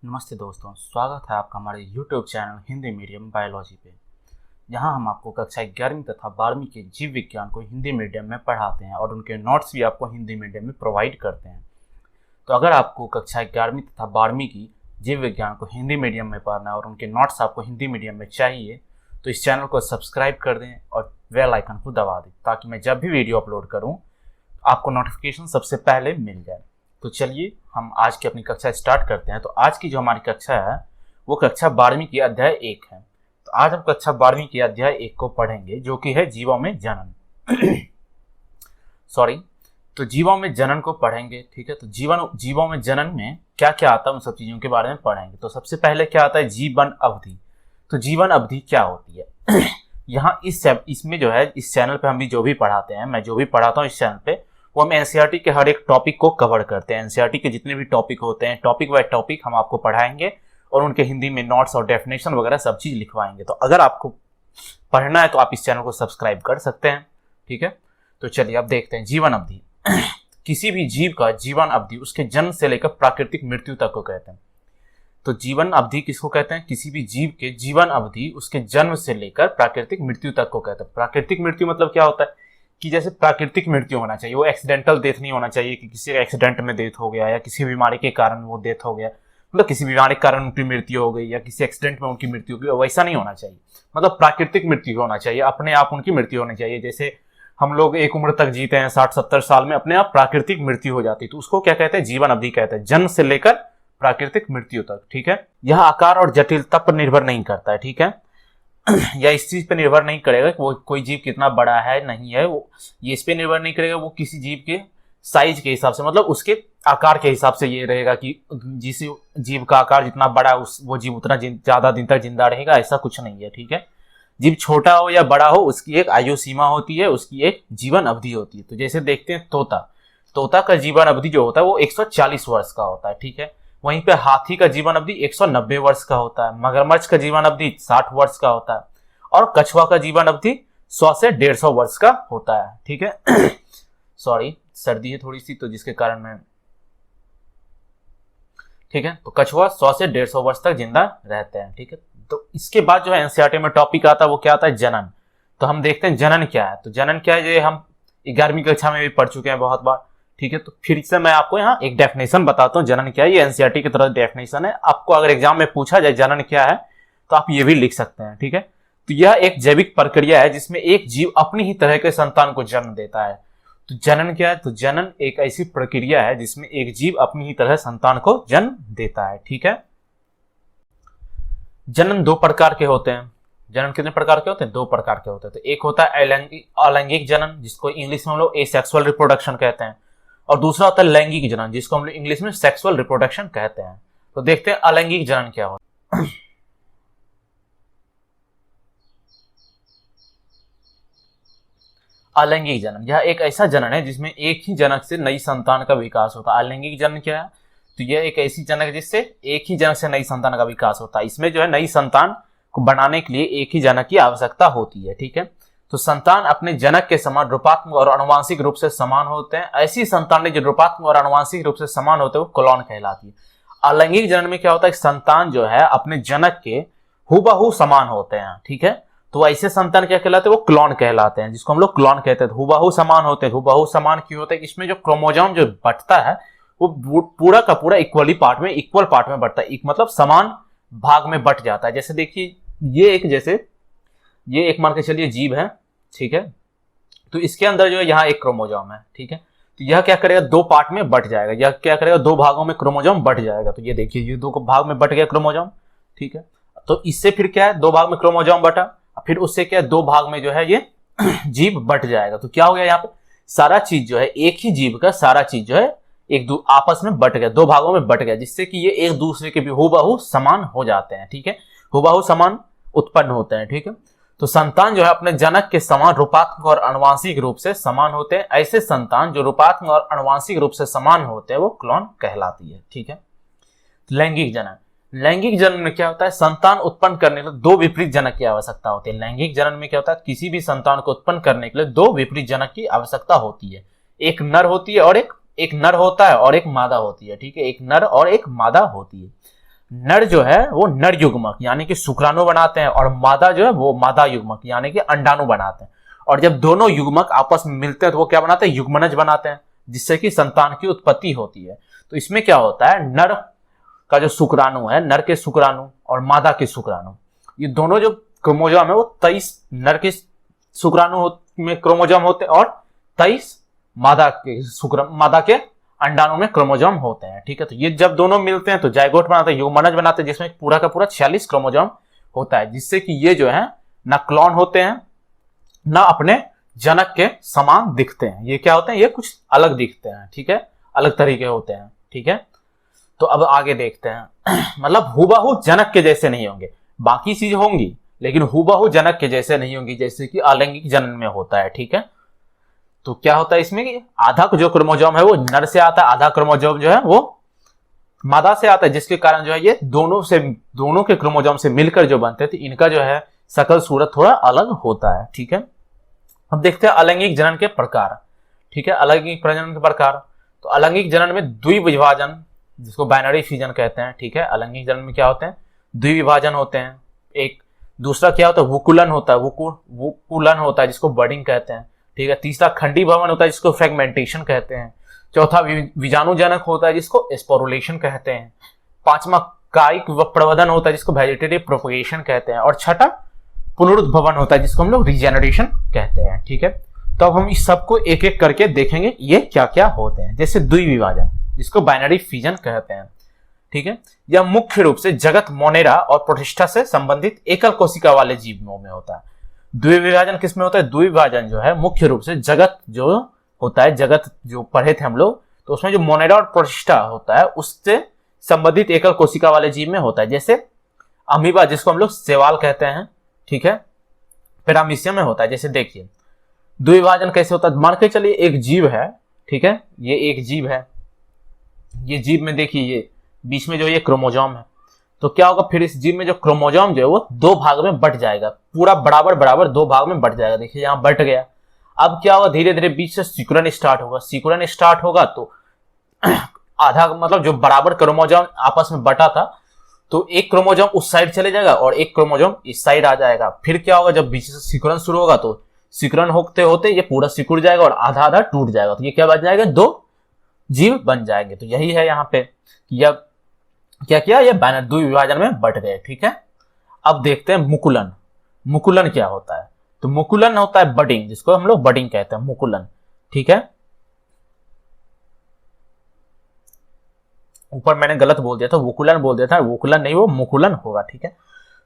नमस्ते दोस्तों, स्वागत है आपका हमारे YouTube channel Hindi medium biology पे। यहाँ हम आपको कक्षा 11वीं तथा 12वीं के जीव विज्ञान को हिंदी मीडियम में पढ़ाते हैं और उनके नोट्स भी आपको हिंदी मीडियम में प्रोवाइड करते हैं। तो अगर आपको कक्षा 11वीं तथा 12वीं की जीव विज्ञान को हिंदी मीडियम में पढ़ना है और उनके नोट्स आपको हिंदी मीडियम में चाहिए तो इस चैनल को सब्सक्राइब कर दें और बेल आइकन को दबा दें ताकि मैं जब भी वीडियो अपलोड करूँ आपको नोटिफिकेशन सबसे पहले मिल जाए। तो चलिए हम आज की अपनी कक्षा स्टार्ट करते हैं। तो आज की जो हमारी कक्षा है वो कक्षा 12वीं की अध्याय 1 है। तो आज हम कक्षा 12वीं की अध्याय 1 को पढ़ेंगे जो कि है जीवों में जनन। सॉरी, तो जीवों में जनन को पढ़ेंगे। ठीक है, तो जीवों में जनन में क्या क्या आता है उन सब चीज़ों के बारे में पढ़ेंगे। तो सबसे पहले क्या आता है, जीवन अवधि। तो जीवन अवधि क्या होती है यहाँ इसमें जो है इस चैनल पे हम भी जो भी पढ़ाते हैं, मैं जो भी पढ़ाता हूँ इस चैनल पे, वो हम एनसीईआरटी के हर एक टॉपिक को कवर करते हैं। एनसीईआरटी के जितने भी टॉपिक होते हैं, टॉपिक बाय टॉपिक हम आपको पढ़ाएंगे और उनके हिंदी में नोट्स और डेफिनेशन वगैरह सब चीज़ लिखवाएंगे। तो अगर आपको पढ़ना है तो आप इस चैनल को सब्सक्राइब कर सकते हैं। ठीक है, तो चलिए अब देखते हैं जीवन अवधि। किसी भी जीव का जीवन अवधि उसके जन्म से लेकर प्राकृतिक मृत्यु तक को कहते हैं। तो जीवन अवधि किसको कहते हैं? किसी भी जीव के जीवन अवधि उसके जन्म से लेकर प्राकृतिक मृत्यु तक को कहते हैं। प्राकृतिक मृत्यु मतलब क्या होता है कि जैसे प्राकृतिक मृत्यु होना चाहिए, वो एक्सीडेंटल डेथ नहीं होना चाहिए कि किसी एक्सीडेंट में डेथ हो गया या किसी बीमारी के कारण वो डेथ हो गया, मतलब किसी बीमारी के कारण उनकी मृत्यु हो गई या किसी एक्सीडेंट में उनकी मृत्यु हो गई, वैसा नहीं होना चाहिए। मतलब प्राकृतिक मृत्यु होना चाहिए, अपने आप उनकी मृत्यु होनी चाहिए। जैसे हम लोग एक उम्र तक जीते हैं 60-70 साल में, अपने आप प्राकृतिक मृत्यु हो जाती है, तो उसको क्या कहते हैं? जीवन अवधि कहते हैं, जन्म से लेकर प्राकृतिक मृत्यु तक। ठीक है, यह आकार और जटिलता पर निर्भर नहीं करता है। ठीक है, या इस चीज पे निर्भर नहीं करेगा कि वो कोई जीव कितना बड़ा है नहीं है, वो ये इस पे निर्भर नहीं करेगा। वो किसी जीव के साइज के हिसाब से, मतलब उसके आकार के हिसाब से ये रहेगा कि जिस जीव का आकार जितना बड़ा है वो जीव उतना ज्यादा दिन तक जिंदा रहेगा, ऐसा कुछ नहीं है। ठीक है, जीव छोटा हो या बड़ा हो उसकी एक आयु सीमा होती है, उसकी एक जीवन अवधि होती है। तो जैसे देखते हैं तोता का जीवन अवधि जो होता है वो 140 वर्ष का होता है। ठीक है, वहीं पे हाथी का जीवन अवधि 190 वर्ष का होता है, मगरमच्छ का जीवन अवधि 60 वर्ष का होता है और कछुआ का जीवन अवधि 100 से 150 वर्ष का होता है। ठीक है सॉरी, सर्दी है थोड़ी सी तो जिसके कारण मैं, ठीक है, तो कछुआ 100 से 150 वर्ष तक जिंदा रहते हैं। ठीक है, तो इसके बाद जो है एनसीईआरटी में टॉपिक आता है वो क्या आता है? जनन। तो हम देखते हैं जनन क्या है। तो जनन क्या है, ये हम 11वीं कक्षा में भी पढ़ चुके हैं बहुत बार। ठीक है, तो फिर से मैं आपको यहाँ एक डेफिनेशन बताता हूँ जनन क्या है। ये एनसीईआरटी की तरह डेफिनेशन है, आपको अगर एग्जाम में पूछा जाए जनन क्या है तो आप ये भी लिख सकते हैं। ठीक है, तो यह एक जैविक प्रक्रिया है जिसमें एक जीव अपनी ही तरह के संतान को जन्म देता है। तो जनन क्या है? तो जनन एक ऐसी प्रक्रिया है जिसमें एक जीव अपनी ही तरह संतान को जन्म देता है। ठीक है, जनन 2 प्रकार के होते हैं। जनन कितने प्रकार के होते हैं? 2 प्रकार के होते हैं। तो एक होता है अलैंगिक जनन, जिसको इंग्लिश में हम लोग एसेक्सुअल रिप्रोडक्शन कहते हैं, और दूसरा होता है लैंगिक जनन, जिसको हम लोग इंग्लिश में सेक्सुअल रिप्रोडक्शन कहते हैं। तो देखते हैं अलैंगिक जनन क्या होता है। अलैंगिक जनन यह एक ऐसा जनन है जिसमें एक ही जनक से नई संतान का विकास होता है। अलैंगिक जनन क्या है? तो यह एक ऐसी जनक है जिससे एक ही जनक से नई संतान का विकास होता है। इसमें जो है नई संतान को बनाने के लिए एक ही जनक की आवश्यकता होती है। ठीक है, तो संतान अपने जनक के समान रूपात्मक और आनुवंशिक रूप से समान होते हैं। ऐसी संतानें जो रूपात्मक और आनुवंशिक रूप से समान होते हैं वो क्लोन कहलाती है। अलैंगिक जनन में क्या होता है? संतान जो है अपने जनक के हूबहू समान होते हैं। ठीक है, तो ऐसे संतान क्या कहलाते हैं? वो क्लोन कहलाते हैं, जिसको हम लोग क्लोन कहते हैं। हूबहू समान होते हैं। हूबहू समान क्यों होते हैं? इसमें जो क्रोमोसोम जो बंटता है वो पूरा का पूरा इक्वल पार्ट में बंटता है, मतलब समान भाग में बंट जाता है। जैसे देखिए ये एक मान के चलिए जीव है। ठीक है, तो इसके अंदर जो है यहाँ एक क्रोमोसोम है। ठीक है, तो यह क्या करेगा? 2 पार्ट में बंट जाएगा। यह क्या करेगा? 2 भागों में क्रोमोसोम बंट जाएगा। तो ये देखिए ये 2 भाग में बंट गया क्रोमोसोम। ठीक है, तो इससे फिर क्या है? 2 भाग में क्रोमोसोम बटा, फिर उससे क्या है? 2 भाग में जो है ये जीव बंट जाएगा। तो क्या हो गया यहाँ पे? सारा चीज जो है एक ही जीव का सारा चीज जो है आपस में बट गया, 2 भागों में बट गया, जिससे कि ये एक दूसरे के भी हूबहू समान हो जाते हैं। ठीक है, हूबहू समान उत्पन्न होते हैं। ठीक है, तो संतान जो है अपने जनक के समान रूपात्मक और आनुवंशिक रूप से समान होते हैं। ऐसे संतान जो रूपात्मक और आनुवंशिक रूप से समान होते हैं वो क्लोन कहलाती है। ठीक है, लैंगिक जनन। लैंगिक जनन में क्या होता है? संतान उत्पन्न करने के लिए 2 विपरीत जनक की आवश्यकता होती है। लैंगिक जनन में क्या होता है? किसी भी संतान को उत्पन्न करने के लिए 2 विपरीत जनक की आवश्यकता होती है। एक नर होती है और एक नर होता है और एक मादा होती है। ठीक है, एक नर और एक मादा होती है। नर जो है वो नर युग्मक यानी कि शुक्राणु बनाते हैं, और मादा जो है वो मादा युग्मक यानी कि अंडाणु बनाते हैं। और जब दोनों युग्मक आपस में मिलते हैं तो वो क्या बनाते हैं, युग्मनज बनाते हैं, जिससे कि संतान की उत्पत्ति होती है। तो इसमें क्या होता है, नर का जो शुक्राणु है, नर के शुक्राणु और मादा के शुक्राणु, ये दोनों जो क्रोमोजोम है वो 23 नर के शुक्राणु में क्रोमोजोम होते हैं और 23 मादा के अंडाणु में क्रोमोजोम होते हैं। ठीक है, तो ये जब दोनों मिलते हैं तो जाइगोट बनाते हैं, युग्मनज बनाते हैं, जिसमें पूरा का पूरा 46 क्रोमोजोम होता है, जिससे कि ये जो है ना क्लोन होते हैं ना अपने जनक के समान दिखते हैं। ये क्या होते हैं, ये कुछ अलग दिखते हैं। ठीक है, अलग तरीके होते हैं। ठीक है, तो अब आगे देखते हैं मतलब हुबहू जनक के जैसे नहीं होंगे, बाकी चीज होंगी लेकिन हुबहू जनक के जैसे नहीं होंगी, जैसे कि अलैंगिक जनन में होता है। ठीक है, तो क्या होता है इसमें कि आधा जो क्रोमोजोम है वो नर से आता है, आधा क्रोमोजोम जो है वो मादा से आता है, जिसके कारण जो है ये दोनों के क्रोमोजोम से मिलकर जो बनते थे, इनका जो है शकल सूरत थोड़ा अलग होता है। ठीक है, अब देखते हैं अलैंगिक जनन के प्रकार। ठीक है, अलैंगिक प्रजनन के प्रकार, तो अलैंगिक जनन में द्विविभाजन, जिसको बाइनरी फिजन कहते हैं। ठीक है, अलैंगिक जनन में क्या होते हैं, द्विविभाजन होते हैं। एक दूसरा क्या होता है, वुकुलन होता है, वुकुलन होता है जिसको बर्डिंग कहते हैं। ठीक है, तीसरा खंडी भवन होता है जिसको फ्रेगमेंटेशन कहते हैं। चौथा बीजाणुजनक होता है जिसको स्पोरुलेशन कहते हैं। पांचवा कायिक प्रवर्धन होता है जिसको वेजिटेटिव प्रोपगेशन कहते हैं। और छठा पुनरुद्भवन होता है जिसको हम लोग रीजेनरेशन कहते हैं। ठीक है, तो अब हम इस सबको एक एक करके देखेंगे ये क्या क्या होते हैं। जैसे द्विविभाजन, जिसको बाइनरी फिजन कहते हैं। ठीक है, यह मुख्य रूप से जगत, मोनेरा और प्रोटिस्टा से संबंधित एकल कोशिका वाले जीवों में होता है। द्विविभाजन किसमें होता है, द्विविभाजन जो है मुख्य रूप से जगत जो होता है, जगत जो पढ़े थे हम लोग, तो उसमें जो मोनेरा और प्रोटिस्टा होता है उससे संबंधित एकल कोशिका वाले जीव में होता है। जैसे अमीबा, जिसको हम लोग शैवाल कहते हैं। ठीक है, पैरामीशियम में होता है। जैसे देखिए द्विविभाजन कैसे होता है, मान के चलिए एक जीव है। ठीक है, ये एक जीव है, ये जीव में देखिए ये बीच में जो ये क्रोमोजोम है, तो क्या होगा, फिर इस जीव में जो क्रोमोजोम जो है वो दो भाग में बट जाएगा, पूरा बराबर बराबर दो भाग में बट जाएगा। देखिए यहाँ बट गया। अब क्या होगा, धीरे धीरे बीच से सिकुड़न स्टार्ट होगा। सिकुड़न स्टार्ट होगा तो आधा मतलब जो बराबर क्रोमोजोम आपस में बटा था, तो एक क्रोमोजोम उस साइड चले जाएगा और एक क्रोमोजोम इस साइड आ जाएगा। फिर क्या होगा, जब बीच से सिकुड़न शुरू होगा तो सिकुड़न होते होते ये पूरा सिकुड़ जाएगा और आधा आधा टूट जाएगा। तो ये क्या बन जाएगा, दो जीव बन जाएंगे। तो यही है यहाँ पे, यह क्या किया, ये द्विविभाजन में बट गए। ठीक है, अब देखते हैं मुकुलन। मुकुलन क्या होता है, तो मुकुलन होता है बडिंग, जिसको हम लोग बडिंग कहते हैं, मुकुलन। ठीक है, ऊपर मैंने गलत बोल दिया था, वुकुलन बोल दिया था, वुकुलन नहीं, वो मुकुलन होगा। ठीक है,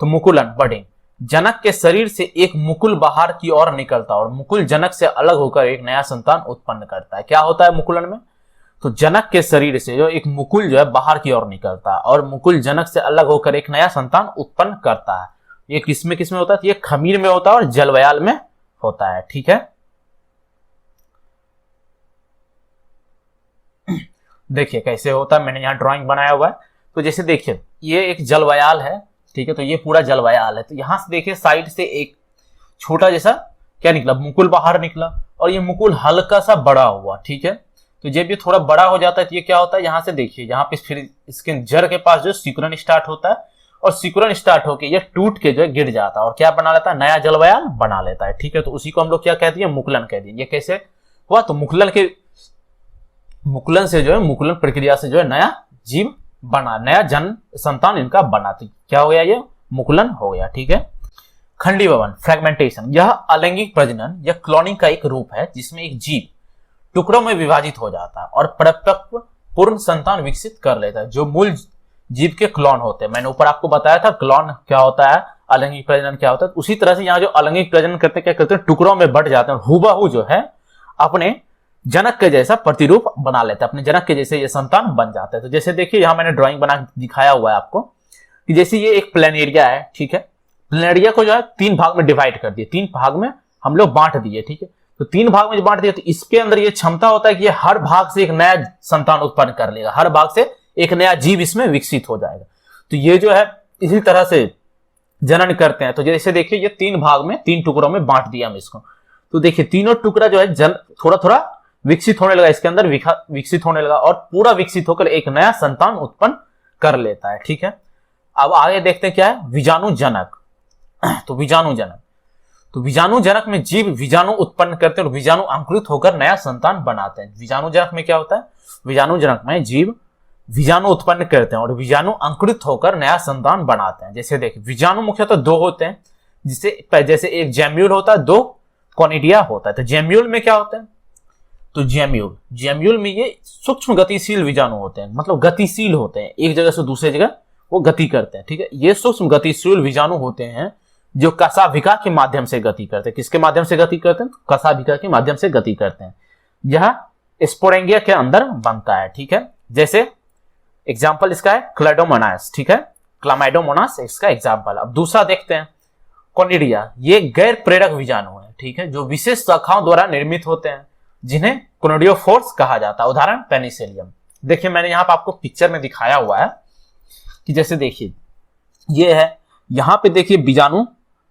तो मुकुलन बडिंग, जनक के शरीर से एक मुकुल बाहर की ओर निकलता है और मुकुल जनक से अलग होकर एक नया संतान उत्पन्न करता है। क्या होता है मुकुलन में, तो जनक के शरीर से जो एक मुकुल जो है बाहर की ओर निकलता है और मुकुल जनक से अलग होकर एक नया संतान उत्पन्न करता है। ये किसमें किसमें होता है, ये खमीर में होता है और जलवयाल में होता है। ठीक है, देखिए कैसे होता है, मैंने यहाँ ड्राइंग बनाया हुआ है। तो जैसे देखिए ये एक जलवयाल है। ठीक है, तो ये पूरा जलवयाल है। तो यहां से देखिए साइड से एक छोटा जैसा क्या निकला, मुकुल बाहर निकला और ये मुकुल हल्का सा बड़ा हुआ। ठीक है, तो जब ये थोड़ा बड़ा हो जाता है तो ये क्या होता है, यहाँ से देखिए यहाँ पे फिर इसके जड़ के पास जो सिकुड़न स्टार्ट होता है और सिकुड़न स्टार्ट होके ये टूट के जो है गिर जाता है और क्या बना लेता है, नया जलवयाल बना लेता है। ठीक है, तो उसी को हम लोग क्या कहते हैं, मुकुलन कहते हैं। ये कैसे हुआ, तो मुकुलन से जो है, मुकुलन प्रक्रिया से जो है नया जीव बना, नया जन संतान इनका बना। तो क्या हो गया, ये मुकुलन हो गया। ठीक है, खंडी भवन, फ्रेगमेंटेशन, यह अलैंगिक प्रजनन या क्लोनिंग का एक रूप है जिसमें एक जीव टुकड़ों में विभाजित हो जाता है और परिपक्व पूर्ण संतान विकसित कर लेता है, जो मूल जीव के क्लोन होते हैं। मैंने ऊपर आपको बताया था क्लोन क्या होता है, अलैंगिक प्रजनन क्या होता है। उसी तरह से यहाँ जो अलैंगिक प्रजनन करते क्या करते हैं, टुकड़ों में बट जाते हैं, हुबहू जो है अपने जनक के जैसा प्रतिरूप बना लेते हैं, अपने जनक के जैसे ये संतान बन जाते हैं। तो जैसे देखिए यहाँ मैंने ड्राइंग बना दिखाया हुआ है आपको कि जैसे ये एक प्लेनेरिया है। ठीक है, प्लेनेरिया को जो है 3 भाग में डिवाइड कर दिए, 3 भाग में हम लोग बांट दिए। ठीक है, तो 3 भाग में बांट दिया तो इसके अंदर ये क्षमता होता है कि ये हर भाग से एक नया संतान उत्पन्न कर लेगा, हर भाग से एक नया जीव इसमें विकसित हो जाएगा। तो ये जो है इसी तरह से जनन करते हैं। तो जैसे देखिए ये 3 भाग में 3 टुकड़ों में बांट दिया हम इसको। तो देखिए तीनों टुकड़ा जो है थोड़ा थोड़ा विकसित होने लगा, इसके अंदर विकसित होने लगा और पूरा विकसित होकर एक नया संतान उत्पन्न कर लेता है। ठीक है, अब आगे देखते हैं क्या है बीजाणु जनक। तो बीजाणु जनक, तो बीजाणु जनक में जीव बीजाणु उत्पन्न करते हैं और बीजाणु अंकुरित होकर नया संतान बनाते हैं। बीजाणु जनक में क्या होता है, बीजाणु जनक में जीव बीजाणु उत्पन्न करते हैं और बीजाणु अंकुरित होकर नया संतान बनाते हैं। जैसे देखिए बीजाणु मुख्यतः दो होते हैं, जैसे एक जेम्यूल होता है, दो कॉनिडिया होता है। तो जेम्यूल में क्या होता है, तो जेम्यूल में ये सूक्ष्म गतिशील बीजाणु होते हैं, मतलब गतिशील होते हैं, एक जगह से दूसरे जगह वो गति करते हैं। ठीक है, ये सूक्ष्म गतिशील बीजाणु होते हैं जो कशाभिका के माध्यम से गति करते हैं। किसके माध्यम से गति करते हैं, कशाभिका के माध्यम से गति करते हैं। यह स्पोरेंगिया के अंदर बनता है। ठीक है, जैसे एग्जाम्पल इसका है क्लैडोमोनास। ठीक है, क्लामाइडोमोनास इसका एग्जाम्पल। अब दूसरा देखते हैं कॉनिडिया, ये गैर प्रेरक बीजाणु है। ठीक है, जो विशेष शाखाओं द्वारा निर्मित होते हैं जिन्हें कोनिडियोफोर्स कहा जाता है। उदाहरण पेनिसिलियम। देखिए मैंने यहाँ पे आपको पिक्चर में दिखाया हुआ है कि जैसे देखिए ये है, यहाँ पे देखिए बीजाणु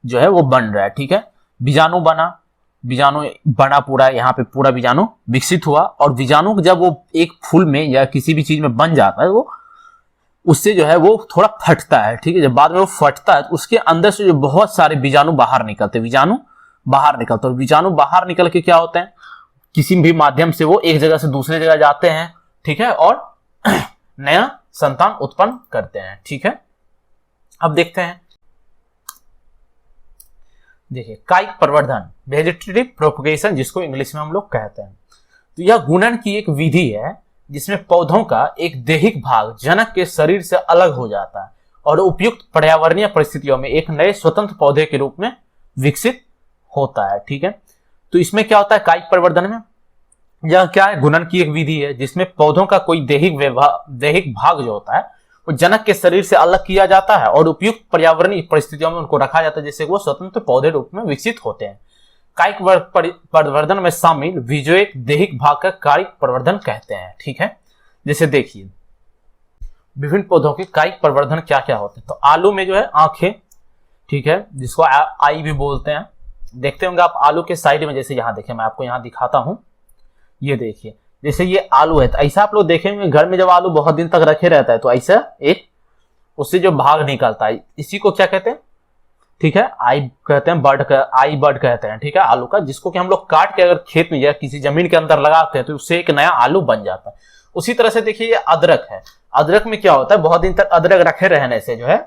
जो है वो बन रहा है। ठीक है, बीजाणु बना पूरा, यहाँ पे पूरा बीजाणु विकसित हुआ और बीजाणु जब वो एक फूल में या किसी भी चीज में बन जाता है वो उससे जो है वो थोड़ा फटता है। ठीक है, जब बाद में वो फटता है तो उसके अंदर से जो बहुत सारे बीजाणु बाहर निकलते हैं, और बीजाणु बाहर निकल के क्या होते हैं, किसी भी माध्यम से वो एक जगह से दूसरे जगह जाते हैं। ठीक है, और नया संतान उत्पन्न करते हैं। ठीक है, अब देखते हैं, देखिए कायिक प्रवर्धन, वेजिटेटिव प्रोपगेशन जिसको इंग्लिश में हम लोग कहते हैं। तो यह गुणन की एक विधि है जिसमें पौधों का एक दैहिक भाग जनक के शरीर से अलग हो जाता है और उपयुक्त पर्यावरणीय परिस्थितियों में एक नए स्वतंत्र पौधे के रूप में विकसित होता है। ठीक है, तो इसमें क्या होता है कायिक प्रवर्धन में, यह क्या है, गुणन की एक विधि है जिसमें पौधों का कोई दैहिक भाग जो होता है वो जनक के शरीर से अलग किया जाता है और उपयुक्त पर्यावरणीय परिस्थितियों में उनको रखा जाता है जिससे वो स्वतंत्र पौधे रूप में विकसित होते हैं। कायिक प्रवर्धन में शामिल विजोइक दैहिक भाग का कायिक प्रवर्धन कहते हैं। ठीक है, जैसे देखिए विभिन्न पौधों के कायिक प्रवर्धन क्या क्या होते हैं। तो आलू में जो है आंखें, ठीक है, जिसको आई भी बोलते हैं। देखते होंगे आप आलू के साइड में, जैसे यहाँ देखिए मैं आपको यहाँ दिखाता हूं, ये देखिए जैसे ये आलू है, तो ऐसा आप लोग देखेंगे घर में जब आलू बहुत दिन तक रखे रहता है तो ऐसा एक उससे जो भाग निकलता है, इसी को क्या कहते हैं, ठीक है, आई कहते हैं, आई बर्ड कहते हैं। ठीक है, आलू का, जिसको कि हम लोग काट के अगर खेत में या किसी जमीन के अंदर लगाते हैं तो उससे एक नया आलू बन जाता है। उसी तरह से देखिए ये अदरक है, अदरक में क्या होता है, बहुत दिन तक अदरक रखे रहने से जो है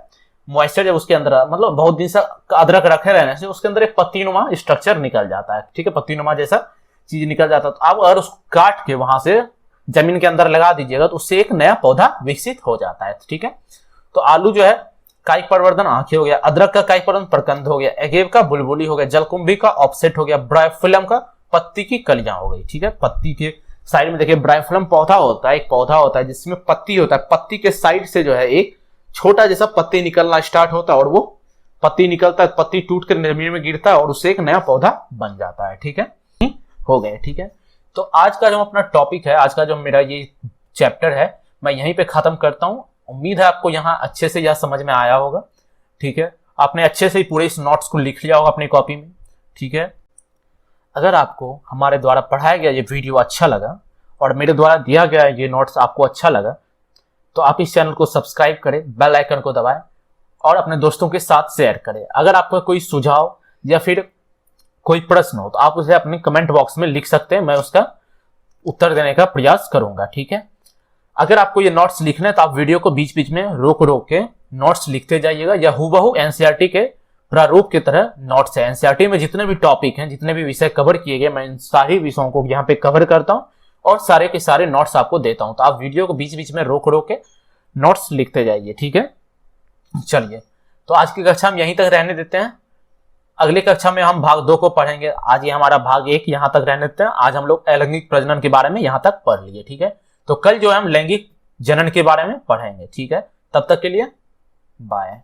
मॉइस्चर जब उसके अंदर, मतलब बहुत दिन से अदरक रखे रहने से उसके अंदर एक पत्तीनुमा स्ट्रक्चर निकल जाता है। ठीक है, पत्तीनुमा जैसा चीज निकल जाता है। तो आप अगर उसको काट के वहां से जमीन के अंदर लगा दीजिएगा तो उससे एक नया पौधा विकसित हो जाता है। ठीक है, तो आलू जो है कायिक प्रवर्धन आंखें हो गया, अदरक का कायिक प्रवर्धन प्रकंद हो गया, एगेव का बुलबुली हो गया, जलकुंभी का ऑफसेट हो गया, ब्रायोफिलम का पत्ती की कलियां हो गई। ठीक है, पत्ती के साइड में देखिए ब्रायोफिलम पौधा होता है, एक पौधा होता है जिसमें पत्ती होता है, पत्ती के साइड से जो है एक छोटा जैसा पत्ती निकलना स्टार्ट होता है और वो पत्ती निकलता है, पत्ती टूट कर जमीन में गिरता है और उससे एक नया पौधा बन जाता है। ठीक है, हो गए। ठीक है, तो आज का जो अपना टॉपिक है, आज का जो मेरा ये चैप्टर है, मैं यहीं पे खत्म करता हूं। उम्मीद है आपको यहाँ अच्छे से यह समझ में आया होगा। ठीक है, आपने अच्छे से पूरे इस नोट्स को लिख लिया होगा अपनी कॉपी में। ठीक है, अगर आपको हमारे द्वारा पढ़ाया गया ये वीडियो अच्छा लगा और मेरे द्वारा दिया गया ये नोट्स आपको अच्छा लगा तो आप इस चैनल को सब्सक्राइब करें, बेल आइकन को दबाएं और अपने दोस्तों के साथ शेयर करें। अगर आपका कोई सुझाव या फिर कोई प्रश्न हो तो आप उसे अपने कमेंट बॉक्स में लिख सकते हैं, मैं उसका उत्तर देने का प्रयास करूंगा। ठीक है, अगर आपको ये नोट्स लिखने हैं तो आप वीडियो को बीच बीच में रोक के नोट्स लिखते जाइएगा, या हूबहू एनसीईआरटी के प्रारूप की तरह नोट्स है। एनसीईआरटी में जितने भी टॉपिक हैं, जितने भी विषय कवर किए गए, मैं इन सारी विषयों को यहाँ पे कवर करता हूँ और सारे के सारे नोट्स आपको देता हूँ। तो आप वीडियो को बीच बीच में रोक के नोट्स लिखते जाइए। ठीक है, चलिए तो आज की कक्षा हम यहीं तक रहने देते हैं। अगली कक्षा में हम भाग 2 को पढ़ेंगे। आज ये हमारा भाग 1 यहाँ तक रहने देते हैं। आज हम लोग अलैंगिक प्रजनन के बारे में यहाँ तक पढ़ लिए। ठीक है, तो कल जो है हम लैंगिक जनन के बारे में पढ़ेंगे। ठीक है, तब तक के लिए बाय।